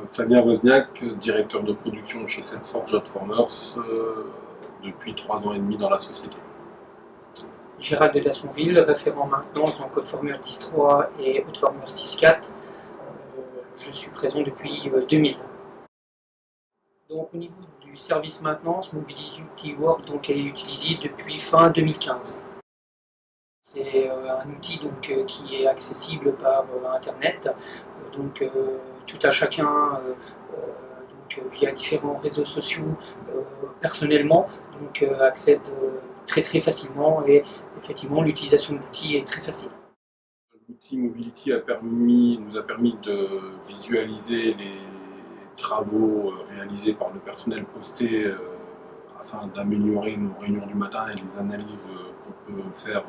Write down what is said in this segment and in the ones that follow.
Fabien Wozniak, directeur de production chez Setforge Hotformers, depuis 3 ans et demi dans la société. Gérald de Dassonville, référent maintenance en Codeformer 10.3 et Hotformer 6.4. Je suis présent depuis 2000. Donc, au niveau du service maintenance, Mobility Work donc, est utilisé depuis fin 2015. C'est un outil qui est accessible par Internet, tout à chacun via différents réseaux sociaux personnellement accède très facilement et effectivement l'utilisation de l'outil est très facile. L'outil Mobility nous a permis de visualiser les travaux réalisés par le personnel posté afin d'améliorer nos réunions du matin et les analyses qu'on peut faire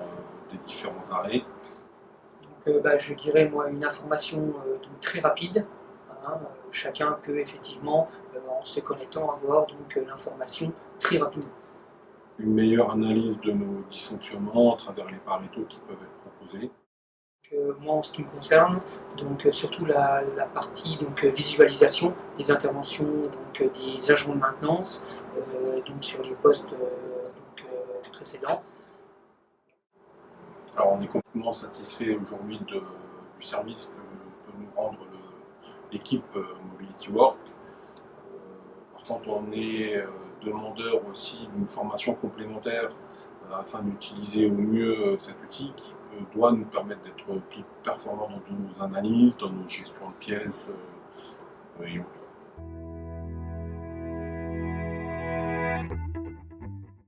des différents arrêts. Je dirais moi une information très rapide. Chacun peut effectivement, en se connectant, avoir l'information très rapidement. Une meilleure analyse de nos dysfonctionnements à travers les parétos qui peuvent être proposés. Moi, en ce qui me concerne, surtout la partie visualisation des interventions des agents de maintenance sur les postes précédents. Alors on est complètement satisfait aujourd'hui du service que peut nous rendre l'équipe Mobility Work. Par contre, on est demandeur aussi d'une formation complémentaire afin d'utiliser au mieux cet outil qui doit nous permettre d'être plus performants dans nos analyses, dans nos gestions de pièces et autres.